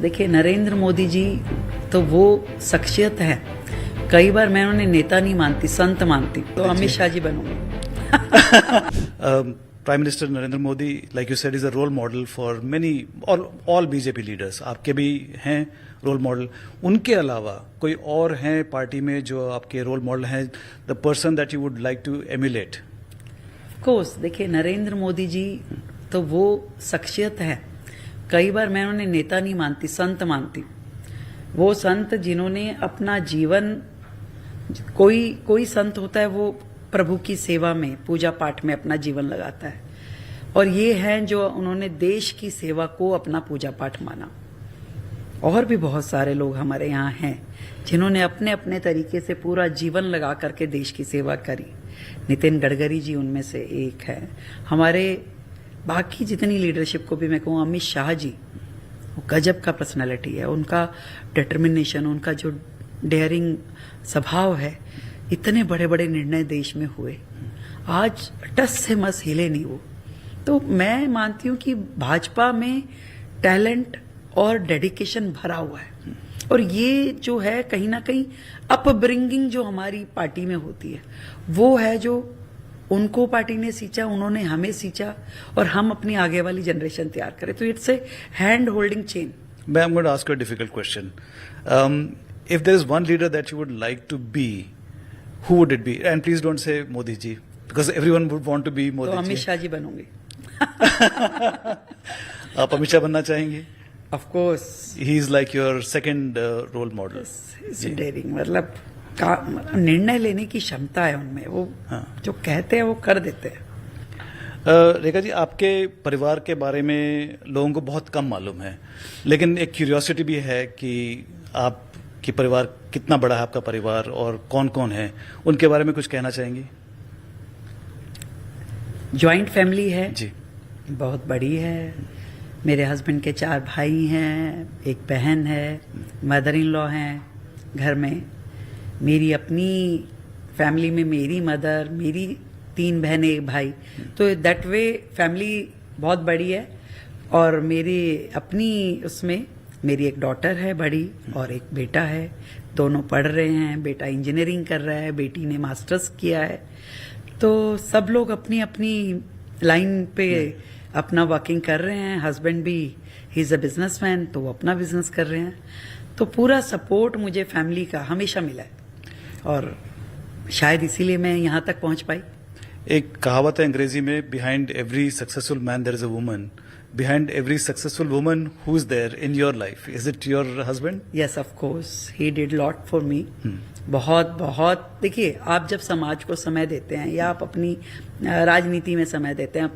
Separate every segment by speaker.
Speaker 1: देखिए नरेंद्र मोदी जी तो वो शख्सियत है, कई बार मैं उन्हें नेता नहीं मानती, संत मानती, तो Amit Shah ji बनूंगी।
Speaker 2: Prime Minister Narendra Modi, like you said, is a role model for many, all BJP leaders. आपके भी हैं रोल मॉडल, उनके अलावा कोई और हैं पार्टी में जो आपके रोल मॉडल हैं, the person that you would like to emulate?
Speaker 1: Course देखिए नरेंद्र मोदी जी तो वो शख्सियत है, कई बार मैं उन्हें नेता नहीं मानती, संत मानती। वो संत जिन्होंने अपना जीवन, कोई संत होता है वो प्रभु की सेवा में, पूजा पाठ में अपना जीवन लगाता है, और ये हैं जो उन्होंने देश की सेवा को अपना पूजा पाठ माना। और भी बहुत सारे लोग हमारे यहाँ हैं जिन्होंने अपने अपने तरीके से पूरा जीवन लगा करके देश की सेवा करी। नितिन गडकरी जी उनमें से एक है। हमारे बाकी जितनी लीडरशिप को भी मैं कहूँ, अमित शाह जी वो गजब का पर्सनालिटी है, उनका डिटर्मिनेशन, उनका जो डेयरिंग स्वभाव है, इतने बड़े बड़े निर्णय देश में हुए, आज टस से मस हिले नहीं वो। तो मैं मानती हूँ कि भाजपा में टैलेंट और डेडिकेशन भरा हुआ है, और ये जो है कहीं ना कहीं अपब्रिंगिंग जो हमारी पार्टी में होती है वो है, जो उनको पार्टी ने सींचा, उन्होंने हमें सींचा, और हम अपनी आगे वाली जनरेशन तैयार करें। तो it's a hand holding chain.
Speaker 2: मैं I'm going to ask you a difficult question. If there is one leader that you would like to be, who would it be? And please don't say Modi ji, because everyone would want to be Modi ji.
Speaker 1: तो अमित शाह जी बनूंगी।
Speaker 2: आप अमित शाह बनना चाहेंगे?
Speaker 1: Of course
Speaker 2: he is like your second role model.
Speaker 1: Daring, मतलब निर्णय लेने की क्षमता है उनमें, वो जो कहते हैं वो कर देते हैं।
Speaker 2: रेखा जी, आपके परिवार के बारे में लोगों को बहुत कम मालूम है, लेकिन एक क्यूरियोसिटी भी है कि आपकी परिवार कितना बड़ा है, आपका परिवार, और कौन कौन है, उनके बारे में कुछ कहना चाहेंगी?
Speaker 1: ज्वाइंट फैमिली है
Speaker 2: जी,
Speaker 1: बहुत बड़ी है। मेरे हस्बैंड के 4 भाई हैं, एक बहन है, मदर इन लॉ हैं घर में। मेरी अपनी फैमिली में मेरी मदर, मेरी 3 बहनें, 1 भाई, तो दैट वे फैमिली बहुत बड़ी है। और मेरी अपनी उसमें मेरी एक डॉटर है बड़ी और एक बेटा है, दोनों पढ़ रहे हैं। बेटा इंजीनियरिंग कर रहा है, बेटी ने मास्टर्स किया है। तो सब लोग अपनी अपनी लाइन पे अपना वर्किंग कर रहे हैं। हस्बैंड भी ही इज अ बिजनेसमैन, तो वो अपना बिजनेस कर रहे हैं। तो पूरा सपोर्ट मुझे फैमिली का हमेशा मिला है, और शायद इसीलिए मैं यहाँ तक पहुँच पाई।
Speaker 2: एक कहावत है अंग्रेजी में, behind every successful man there is a woman. Behind every successful woman, who is there in your life? Is it your husband?
Speaker 1: Yes, of course. He did lot for me. बहुत बहुत देखिए, आप जब समाज को समय देते हैं या आप अपनी राजनीति में समय देते हैं,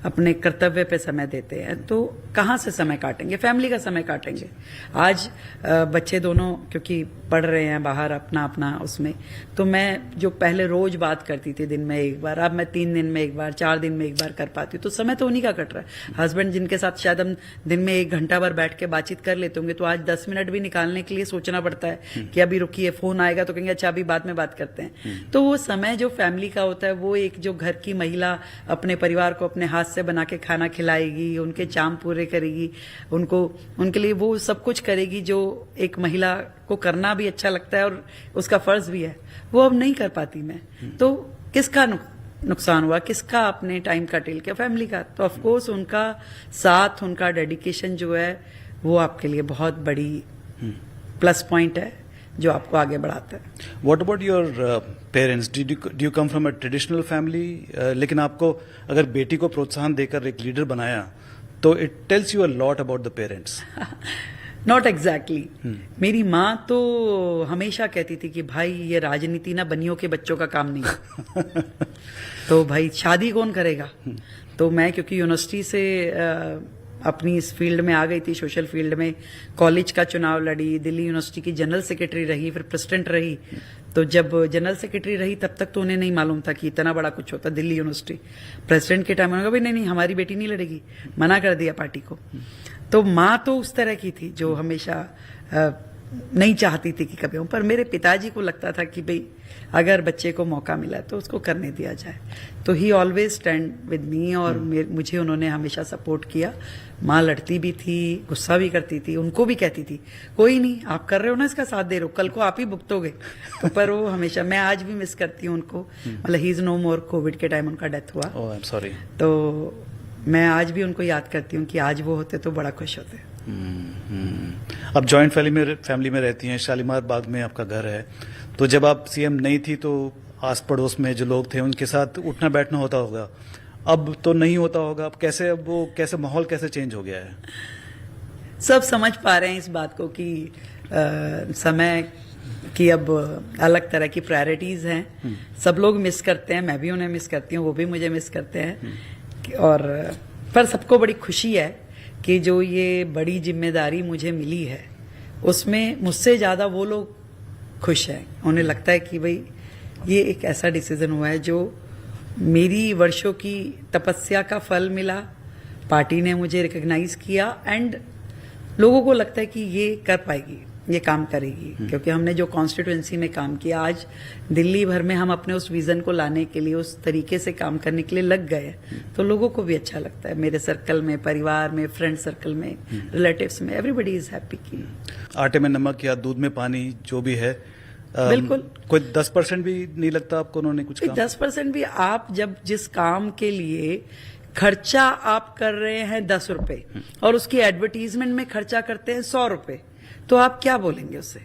Speaker 1: अपने कर्तव्य पे समय देते हैं, तो कहाँ से समय काटेंगे? फैमिली का समय काटेंगे। आज बच्चे दोनों क्योंकि पढ़ रहे हैं बाहर अपना अपना उसमें, तो मैं जो पहले रोज बात करती थी दिन में एक बार, अब मैं 3 दिन में एक बार, 4 दिन में एक बार कर पाती हूँ। तो समय तो उन्हीं का कट रहा है। हस्बैंड जिनके साथ शायद हम दिन में 1 घंटा भर बैठ के बातचीत कर लेते होंगे, तो आज 10 मिनट भी निकालने के लिए सोचना पड़ता है कि अभी रुकिए, फोन आएगा तो कहेंगे अच्छा अभी बाद में बात करते हैं। तो वो समय जो फैमिली का होता है, वो एक जो घर की महिला अपने परिवार को अपने हाथ से बना के खाना खिलाएगी, उनके चाम पूरे करेगी, उनके लिए वो सब कुछ करेगी जो एक महिला को करना भी अच्छा लगता है और उसका फर्ज भी है, वो अब नहीं कर पाती मैं। तो किसका नुकसान हुआ? किसका अपने टाइम का टिल के? फैमिली का। तो ऑफ कोर्स उनका साथ, उनका डेडिकेशन जो है वो आपके लिए बहुत बड़ी प्लस पॉइंट है जो आपको आगे बढ़ाता है।
Speaker 2: What about your parents? Do you come from a traditional family? लेकिन आपको अगर बेटी को प्रोत्साहन देकर एक लीडर बनाया, तो it tells you a lot about the parents.
Speaker 1: Not exactly. मेरी माँ तो हमेशा कहती थी कि भाई ये राजनीति ना बनियों के बच्चों का काम नहीं है। तो भाई शादी कौन करेगा? तो मैं क्योंकि यूनिवर्सिटी से अपनी इस फील्ड में आ गई थी, सोशल फील्ड में, कॉलेज का चुनाव लड़ी, दिल्ली यूनिवर्सिटी की जनरल सेक्रेटरी रही, फिर प्रेसिडेंट रही। तो जब जनरल सेक्रेटरी रही तब तक तो उन्हें नहीं मालूम था कि इतना बड़ा कुछ होता दिल्ली यूनिवर्सिटी। प्रेसिडेंट के टाइम उन्होंने कहा भाई नहीं, हमारी बेटी नहीं लड़ेगी, मना कर दिया पार्टी को। तो माँ तो उस तरह की थी जो हमेशा नहीं चाहती थी कि कभी हूं, पर मेरे पिताजी को लगता था कि भाई अगर बच्चे को मौका मिला तो उसको करने दिया जाए। तो ही ऑलवेज स्टैंड विद मी, और मुझे उन्होंने हमेशा सपोर्ट किया। माँ लड़ती भी थी, गुस्सा भी करती थी, उनको भी कहती थी कोई नहीं, आप कर रहे हो ना, इसका साथ दे रहे हो, कल को आप ही भुगतोगे। तो पर वो हमेशा, मैं आज भी मिस करती हूँ उनको। मतलब he is no more, Covid के टाइम उनका डेथ हुआ।
Speaker 2: Oh I am sorry.
Speaker 1: तो मैं आज भी उनको याद करती हूँ कि आज वो होते तो बड़ा खुश होते।
Speaker 2: अब जॉइंट फैमिली में रहती हैं, शालीमार बाग में आपका घर है, तो जब आप सीएम नहीं थी तो आस पड़ोस में जो लोग थे उनके साथ उठना बैठना होता होगा, अब तो नहीं होता होगा। अब कैसे माहौल कैसे चेंज हो गया है?
Speaker 1: सब समझ पा रहे हैं इस बात को कि समय की अब अलग तरह की प्रायोरिटीज हैं। सब लोग मिस करते हैं, मैं भी उन्हें मिस करती हूँ, वो भी मुझे मिस करते हैं। और पर सबको बड़ी खुशी है कि जो ये बड़ी जिम्मेदारी मुझे मिली है उसमें मुझसे ज्यादा वो लोग खुश हैं। उन्हें लगता है कि भाई ये एक ऐसा डिसीजन हुआ है जो मेरी वर्षों की तपस्या का फल मिला, पार्टी ने मुझे रिकॉग्नाइज किया, एंड लोगों को लगता है कि ये कर पाएगी, ये काम करेगी। क्योंकि हमने जो कॉन्स्टिट्यूएंसी में काम किया, आज दिल्ली भर में हम अपने उस विजन को लाने के लिए, उस तरीके से काम करने के लिए लग गए, तो लोगों को भी अच्छा लगता है। मेरे सर्कल में, परिवार में, फ्रेंड सर्कल में, रिलेटिव्स में, एवरीबडी इज हैप्पी की
Speaker 2: आटे में नमक या दूध में पानी जो भी है,
Speaker 1: बिल्कुल।
Speaker 2: कोई 10% भी नहीं लगता आपको उन्होंने कुछ काम?
Speaker 1: 10% भी, आप जब जिस काम के लिए खर्चा आप कर रहे हैं 10 रुपए और उसकी एडवर्टीजमेंट में खर्चा करते हैं 100 रुपए, तो आप क्या बोलेंगे उससे?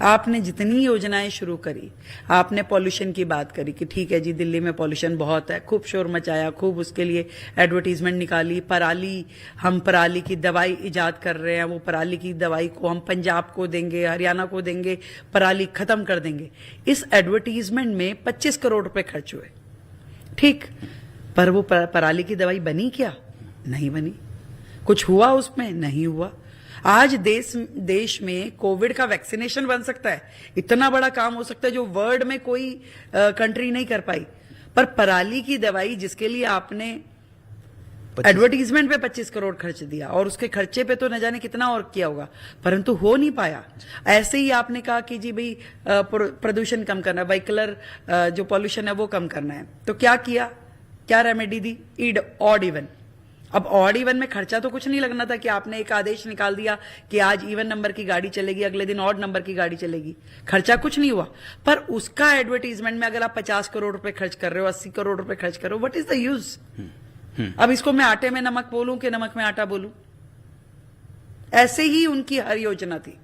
Speaker 1: आपने जितनी योजनाएं शुरू करी, आपने पॉल्यूशन की बात करी कि ठीक है जी दिल्ली में पॉल्यूशन बहुत है, खूब शोर मचाया, खूब उसके लिए एडवर्टीजमेंट निकाली। पराली, हम पराली की दवाई इजाद कर रहे हैं, वो पराली की दवाई को हम पंजाब को देंगे, हरियाणा को देंगे, पराली खत्म कर देंगे। इस एडवर्टीजमेंट में 25 करोड़ रुपए खर्च हुए, ठीक, पर वो पराली की दवाई बनी क्या? नहीं बनी। कुछ हुआ उसमें? नहीं हुआ। आज देश में कोविड का वैक्सीनेशन बन सकता है, इतना बड़ा काम हो सकता है जो वर्ल्ड में कोई कंट्री नहीं कर पाई, पर पराली की दवाई जिसके लिए आपने एडवर्टीजमेंट पे 25 करोड़ खर्च दिया, और उसके खर्चे पे तो न जाने कितना और किया होगा, परंतु हो नहीं पाया। ऐसे ही आपने कहा कि जी भाई प्रदूषण कम करना है, व्हीकलर जो पॉल्यूशन है वो कम करना है, तो क्या किया? क्या रेमेडी दी? Odd even. अब ऑड इवन में खर्चा तो कुछ नहीं लगना था कि आपने एक आदेश निकाल दिया कि आज इवन नंबर की गाड़ी चलेगी, अगले दिन ऑड नंबर की गाड़ी चलेगी, खर्चा कुछ नहीं हुआ। पर उसका एडवर्टीजमेंट में अगर आप 50 करोड़ रुपए खर्च कर रहे हो, 80 करोड़ रुपए खर्च कर रहे हो, व्हाट इज द यूज? अब इसको मैं आटे में नमक बोलूं कि नमक में आटा बोलूं? ऐसे ही उनकी हर योजना थी,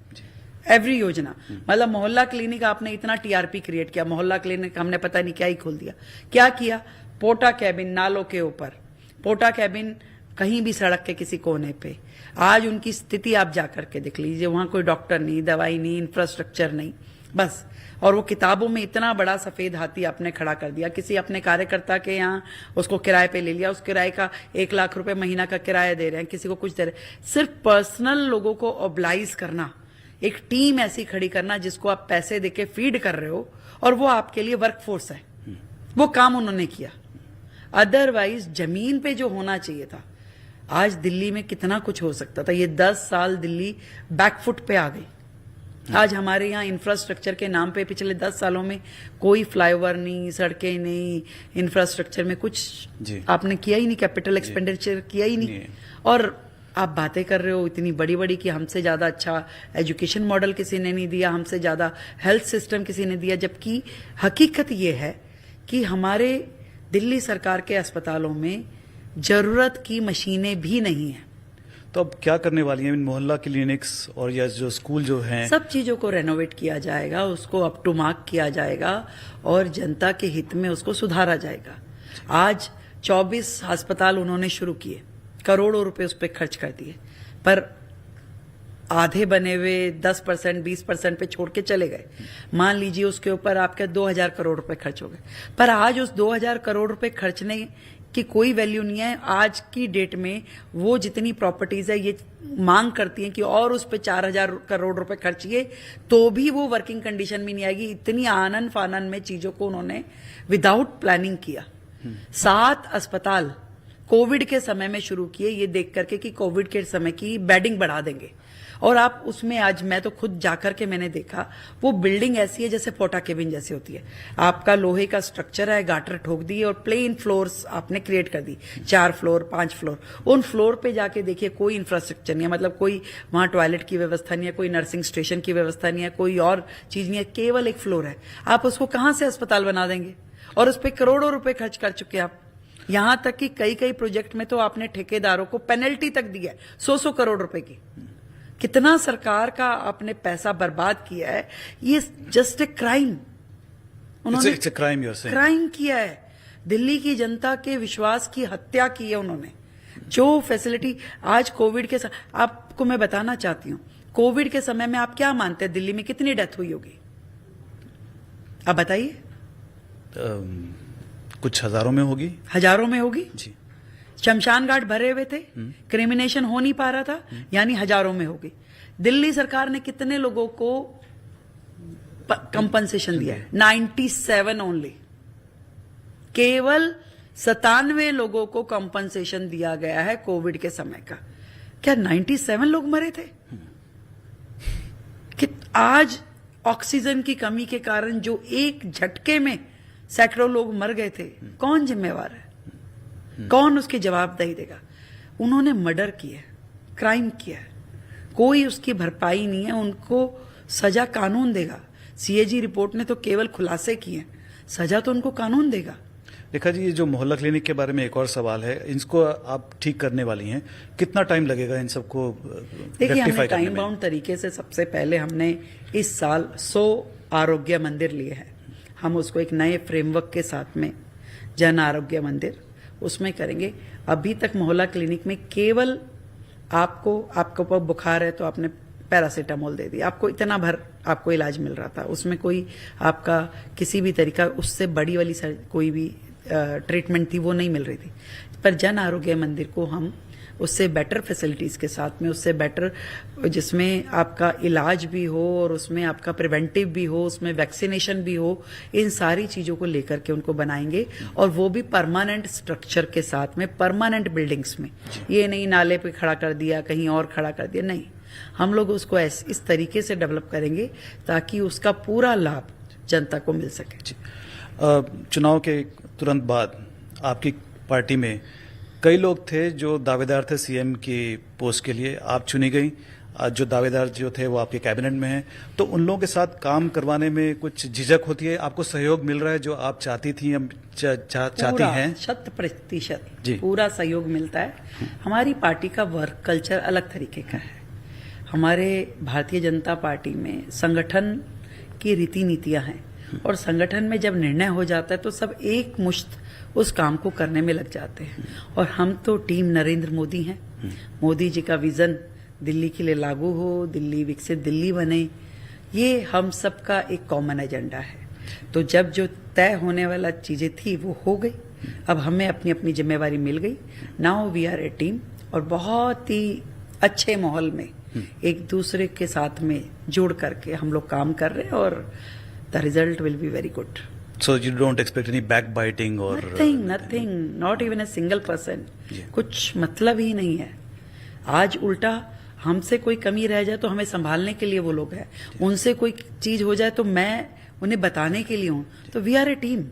Speaker 1: एवरी योजना। मतलब मोहल्ला क्लिनिक आपने इतना टीआरपी क्रिएट किया, मोहल्ला क्लिनिक हमने पता नहीं क्या ही खोल दिया। क्या किया? पोटा कैबिन नालों के ऊपर, पोटा कैबिन कहीं भी सड़क के किसी कोने पे। आज उनकी स्थिति आप जाकर के देख लीजिए, वहां कोई डॉक्टर नहीं, दवाई नहीं, इंफ्रास्ट्रक्चर नहीं, बस। और वो किताबों में इतना बड़ा सफेद हाथी आपने खड़ा कर दिया, किसी अपने कार्यकर्ता के यहाँ उसको किराए पे ले लिया, उस किराए का 1 लाख रुपए महीना का किराया दे रहे हैं, किसी को कुछ दे रहे हैं। सिर्फ पर्सनल लोगों को ऑब्लाइज करना, एक टीम ऐसी खड़ी करना जिसको आप पैसे देके फीड कर रहे हो, और वो आपके लिए वर्कफोर्स है, वो काम उन्होंने किया। अदरवाइज जमीन पे जो होना चाहिए था, आज दिल्ली में कितना कुछ हो सकता था। ये 10 साल दिल्ली बैकफुट पे आ गई। आज हमारे यहाँ इंफ्रास्ट्रक्चर के नाम पे पिछले 10 सालों में कोई फ्लाईओवर नहीं, सड़कें नहीं, इंफ्रास्ट्रक्चर में कुछ आपने किया ही नहीं, कैपिटल एक्सपेंडिचर किया ही नहीं। और आप बातें कर रहे हो इतनी बड़ी बड़ी कि हमसे ज्यादा अच्छा एजुकेशन मॉडल किसी ने नहीं दिया, हमसे ज्यादा हेल्थ सिस्टम किसी ने दिया, जबकि हकीकत ये है कि हमारे दिल्ली सरकार के अस्पतालों में जरूरत की मशीनें भी नहीं है।
Speaker 2: तो अब क्या करने वाली हैं इन मोहल्ला क्लिनिक्स और या जो स्कूल जो हैं?
Speaker 1: सब चीजों को रेनोवेट किया जाएगा, उसको अप टू मार्क किया जाएगा और जनता के हित में उसको सुधारा जाएगा। आज 24 अस्पताल उन्होंने शुरू किए, करोड़ों रुपए उस पर खर्च कर दिए, पर आधे बने हुए 10%, 20% पे छोड़ के चले गए। मान लीजिए उसके ऊपर आपके 2000 करोड़ रुपए खर्च हो गए, पर आज उस 2000 करोड़ रुपए खर्चने की कोई वैल्यू नहीं है। आज की डेट में वो जितनी प्रॉपर्टीज है ये मांग करती हैं कि और उस पे 4000 करोड़ रुपए खर्चिए, तो भी वो वर्किंग कंडीशन में नहीं आएगी। इतनी आनन फानन में चीजों को उन्होंने विदाउट प्लानिंग किया। 7 अस्पताल कोविड के समय में शुरू किए, ये देख करके कि कोविड के समय की बेडिंग बढ़ा देंगे, और आप उसमें आज मैं तो खुद जाकर के मैंने देखा, वो बिल्डिंग ऐसी है जैसे पोटा केबिन जैसी होती है। आपका लोहे का स्ट्रक्चर है, गाटर ठोक दिए और प्लेन फ्लोर्स आपने क्रिएट कर दी, 4 फ्लोर 5 फ्लोर। उन फ्लोर पे जाके देखिए कोई इंफ्रास्ट्रक्चर नहीं है, मतलब कोई वहां टॉयलेट की व्यवस्था नहीं है, कोई नर्सिंग स्टेशन की व्यवस्था नहीं है, कोई और चीज नहीं है, केवल एक फ्लोर है। आप उसको कहां से अस्पताल बना देंगे? और उस पर करोड़ों रुपए खर्च कर चुके आप। यहां तक कि कई प्रोजेक्ट में तो आपने ठेकेदारों को पेनल्टी तक दी है 100 करोड़ रुपए की। कितना सरकार का आपने पैसा बर्बाद किया है, ये जस्ट ए क्राइम। उन्होंने
Speaker 2: It's a crime, you're saying.
Speaker 1: Crime किया है, दिल्ली की जनता के विश्वास की हत्या की है उन्होंने। जो फैसिलिटी आज कोविड के आपको मैं बताना चाहती हूं, कोविड के समय में आप क्या मानते हैं दिल्ली में कितनी डेथ हुई होगी? आप बताइए।
Speaker 2: कुछ हजारों में होगी।
Speaker 1: हजारों में होगी
Speaker 2: जी।
Speaker 1: शमशान घाट भरे हुए थे, क्रिमिनेशन हो नहीं पा रहा था, यानी हजारों में होगी। दिल्ली सरकार ने कितने लोगों को कंपनसेशन दिया है? 97 ओनली। केवल 97 लोगों को कंपनसेशन दिया गया है कोविड के समय का। क्या 97 लोग मरे थे? कि आज ऑक्सीजन की कमी के कारण जो एक झटके में सैकड़ों लोग मर गए थे, कौन जिम्मेवार है? कौन उसकी जवाबदेही देगा? उन्होंने मर्डर किया है, क्राइम किया है, कोई उसकी भरपाई नहीं है। उनको सजा कानून देगा। सीएजी रिपोर्ट ने तो केवल खुलासे किए, सजा तो उनको कानून देगा।
Speaker 2: रेखा जी, ये जो मोहल्ला क्लिनिक के बारे में एक और सवाल है, इसको आप ठीक करने वाली हैं, कितना टाइम लगेगा इन सबको
Speaker 1: देखिए, हमने
Speaker 2: रेक्टिफाई करने
Speaker 1: टाइम
Speaker 2: में?
Speaker 1: बाउंड तरीके से सबसे पहले हमने इस साल 100 आरोग्य मंदिर लिए हैं। हम उसको एक नए फ्रेमवर्क के साथ में जन आरोग्य मंदिर उसमें करेंगे। अभी तक मोहल्ला क्लिनिक में केवल आपको ऊपर बुखार है तो आपने पैरासीटामोल दे दी, आपको इतना भर आपको इलाज मिल रहा था। उसमें कोई आपका किसी भी तरीका उससे बड़ी वाली कोई भी ट्रीटमेंट थी वो नहीं मिल रही थी। पर जन आरोग्य मंदिर को हम उससे बेटर फैसिलिटीज के साथ में, उससे बेटर जिसमें आपका इलाज भी हो और उसमें आपका प्रिवेंटिव भी हो, उसमें वैक्सीनेशन भी हो, इन सारी चीजों को लेकर के उनको बनाएंगे। और वो भी परमानेंट स्ट्रक्चर के साथ में, परमानेंट बिल्डिंग्स में। ये नहीं नाले पे खड़ा कर दिया, कहीं और खड़ा कर दिया, नहीं। हम लोग उसको इस तरीके से डेवलप करेंगे ताकि उसका पूरा लाभ जनता को मिल सके।
Speaker 2: चुनाव के तुरंत बाद आपकी पार्टी में कई लोग थे जो दावेदार थे सीएम की पोस्ट के लिए, आप चुनी गई। जो दावेदार जो थे वो आपके कैबिनेट में हैं, तो उन लोगों के साथ काम करवाने में कुछ झिझक होती है? आपको सहयोग मिल रहा है जो आप चाहती थी, चाहती हैं?
Speaker 1: 100% पूरा सहयोग मिलता है। हमारी पार्टी का वर्क कल्चर अलग तरीके का है। हमारे भारतीय जनता पार्टी में संगठन की रीति नीतियां हैं, और संगठन में जब निर्णय हो जाता है तो सब एक मुश्त उस काम को करने में लग जाते हैं। और हम तो टीम नरेंद्र मोदी हैं। मोदी जी का विजन दिल्ली के लिए लागू हो, दिल्ली विकसित दिल्ली बने, ये हम सबका एक कॉमन एजेंडा है। तो जब जो तय होने वाला चीजें थी वो हो गई, अब हमें अपनी अपनी जिम्मेवारी मिल गई। Now we are a team, और बहुत ही अच्छे माहौल में एक दूसरे के साथ में जुड़ करके हम लोग काम कर रहे हैं, और the result will be very good.
Speaker 2: So you don't expect any backbiting or
Speaker 1: nothing, not even a single person. कुछ मतलब ही नहीं है। आज उल्टा हमसे कोई कमी रह जाए तो हमें संभालने के लिए वो लोग हैं, उनसे कोई चीज हो जाए तो मैं उन्हें बताने के लिए हूं। तो वी आर ए टीम।